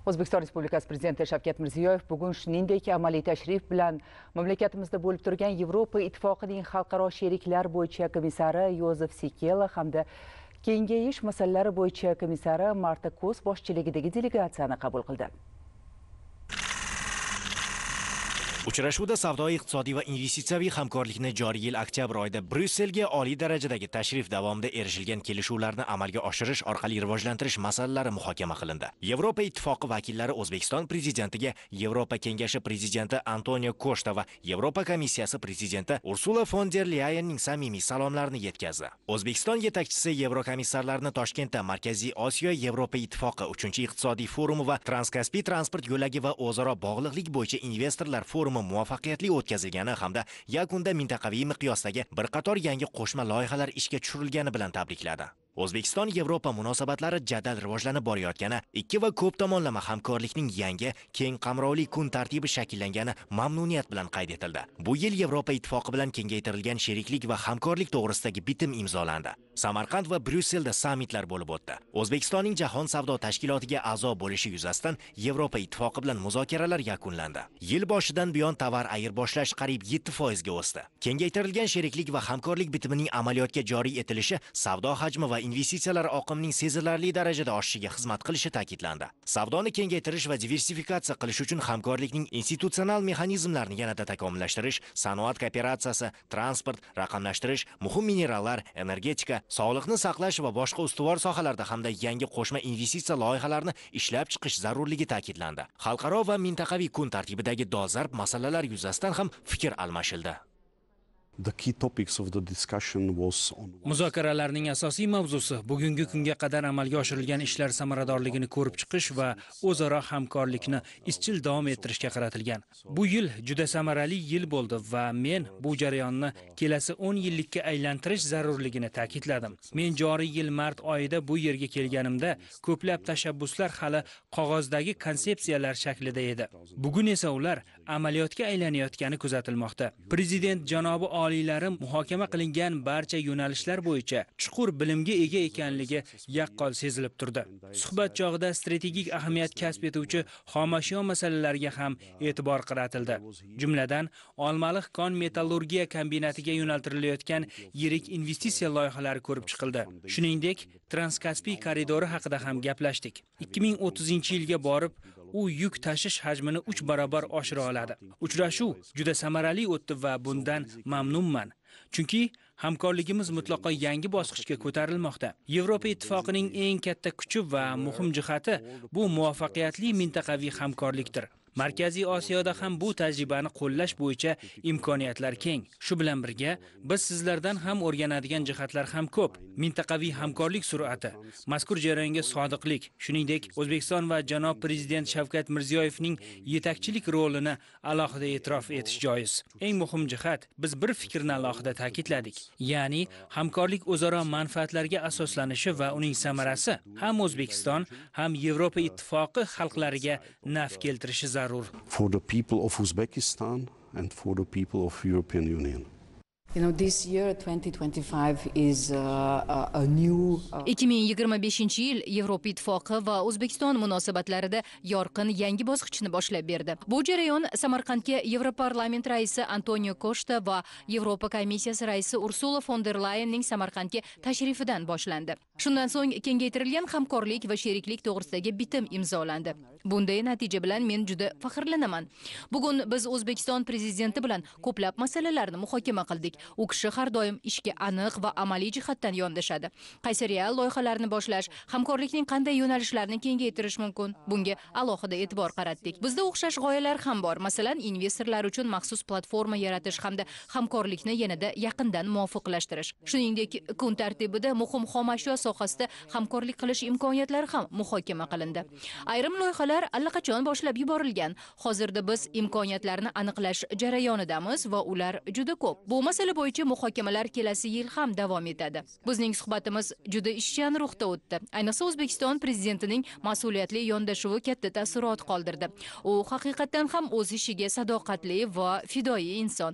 O'zbekiston Respublikasi Prezidenti Shavkat Mirziyoyev bugun shuningdek amaliy tashrif bilan mamlakatimizda bo'lib turgan Yevropa Ittifoqining xalqaro sheriklar bo'yicha komissari Yozef Sikela hamda kengayish masalalari bo'yicha komissari Marta Ko's boshchiligidagi delegatsiyani qabul qildi. Uchrashuvda savdo-iqtisodiy va investitsiyaviy hamkorlikni joriy yil oktyabr oyida Bryusselga oliy darajadagi tashrif davomida erishilgan kelishuvlarni amalga oshirish orqali rivojlantirish masalalari muhokama qilindi. Yevropa Ittifoqi vakillari O'zbekiston prezidentiga Yevropa Kengashi prezidenti Antonio Koshta va Yevropa Komissiyasi prezidenti Ursula von der Leyenning samimiy salomlarini yetkazdi. O'zbekiston yetakchisi Yevrokomissarlarni Toshkentda Markaziy Osiyo Yevropa Ittifoqi 3-iqtisodiy forumi va Transkaspiy transport yo'lagi va o'zaro bog'liqlik bo'yicha investorlar forumi muvaffaqiyatli o'tkazilgani hamda yakunda mintaqaviy miqyosdagi bir qator yangi qo'shma loyihalar ishga tushirilgani bilan tabrikladi. O'zbekiston Yevropa munosabatlari jadal rivojlanib borayotgani, ikki va ko'p tomonlama hamkorlikning yangi, keng qamrovli kun tartibi shakllangani mamnuniyat bilan qayd etildi. Bu yil Yevropa Ittifoqi bilan kengaytirilgan sheriklik va hamkorlik to'g'risidagi bitim imzolandi. Samarqand va Bryusselda sammitlar bo'lib o'tdi. O'zbekistonning Jahon savdo tashkilotiga a'zo bo'lishi yuzasidan Yevropa Ittifoqi bilan muzokaralar yakunlandi. Yil boshidan buyon tovar ayirboshlash qariyb 7% ga o'sdi. Kengaytirilgan sheriklik va hamkorlik bitimining amaliyotga joriy etilishi savdo hajmi va investitsiyalar oqimining sezilarli darajada oshishiga xizmat qilishi ta'kidlandi. Savdoni kengaytirish va diversifikatsiya qilish uchun hamkorlikning institutsional mexanizmlarini yanada takomillashtirish, sanoat kooperatsiyasi, transport, raqamlashtirish, muhim minerallar, energetika, sog'liqni saqlash va boshqa ustuvor sohalarda hamda yangi qo'shma investitsiya loyihalarini ishlab chiqish zarurligi ta'kidlandi. Xalqaro va mintaqaviy kun tartibidagi dolzarb masalalar yuzasidan ham fikr almashildi. Muzokaralarning asosiy mavzusi bugungi kunga qadar amalga oshirilgan ishlar samaradorligini ko'rib chiqish va o'zaro hamkorlikni izchil davom ettirishga qaratilgan. Bu yil juda samarali yil bo'ldi va men bu jarayonni kelasi 10 yillikka aylantirish zarurligini ta'kidladim. Men joriy yil mart oyida bu yerga kelganimda ko'plab tashabbuslar hali qog'ozdagi konsepsiyalar shaklida edi. Bugun esa ular amaliyotga aylanayotgani kuzatilmoqda. Prezident janobi oliylari muhokama qilingan barcha yo'nalishlar bo'yicha chuqur bilimga ega ekanligi yaqqol sezilib turdi. Suhbat chog'ida strategik ahamiyat kasb etuvchi xomashyo masalalarga ham e'tibor qaratildi. Jumladan, Olmaliq kon metallurgiya kombinatiga yo'naltirilayotgan yirik investitsiya loyihalari ko'rib chiqildi. Shuningdek, Transkaspiy koridori haqida ham gaplashdik. 2030-yilga borib u yuk tashish hajmini 3 barobar oshira oladi. Uchrashuv juda samarali o'tdi va bundan mamnunman. Chunki hamkorligimiz mutlaqo yangi bosqichga ko'tarilmoqda. Yevropa Ittifoqining eng katta kuchi va muhim jihati bu muvaffaqiyatli mintaqaviy hamkorlikdir. Markaziy Osiyoda ham bu tajribani qo'llash bo'yicha imkoniyatlar keng. Shu bilan birga biz sizlardan ham o'rganadigan jihatlar ham ko'p. Mintaqaviy hamkorlik sur'ati, mazkur jarayonga sodiqlik, shuningdek O'zbekiston va janob prezident Shavkat Mirziyoyevning yetakchilik rolini alohida e'tirof etish joiz. Eng muhim jihat, biz bir fikrni alohida ta'kidladik. Ya'ni hamkorlik o'zaro manfaatlarga asoslanishi va uning samarasi ham O'zbekiston, ham Yevropa Ittifoqi xalqlariga naf keltirishi zarur. For the people of Uzbekistan and for the people of European Union. This year 2025 is a new 2025-yil Yevropa Ittifoqi va O'zbekiston munosabatlarida yorqin yangi bosqichni boshlab berdi. Bu jarayon Samarqandga Yevroparlament raisi Antonio Koshta va Yevropa Komissiyasi raisi Ursula von der Leyenning Samarqandga tashrifidan boshlandi. Shundan so'ng kengaytirilgan hamkorlik va sheriklik to'g'risidagi bitim imzolandi. Bunday natija bilan men juda faxrlanaman. Bugun biz O'zbekiston prezidenti bilan ko'plab masalalarni muhokama qildik. U kishi har doim ishga aniq va amaliy jihatdan yondashadi. Qaysi real loyihalarni boshlash, hamkorlikning qanday yo'nalishlarini kengaytirish mumkin? Bunga alohida e'tibor qaratdik. Bizda o'xshash g'oyalar ham bor. Masalan, investorlar uchun maxsus platforma yaratish hamda hamkorlikni yanada yaqindan muvofiqlashtirish. Shuningdek, kun tartibida muhim xomashyo sohasida hamkorlik qilish imkoniyatlari ham muhokama qilindi. Ayrim loyihalar allaqachon boshlab yuborilgan. Hozirda biz imkoniyatlarni aniqlash jarayonidamiz va ular juda ko'p. Bu masala bo'yicha muhokamalar kelasi yil ham davom etadi. Bizning suhbatimiz juda ishchan ruhda o'tdi. Ayniqsa O'zbekiston prezidentining mas'uliyatli yondashuvi katta taassurot qoldirdi. U haqiqatan ham o'z ishiga sadoqatli va fidoyi inson.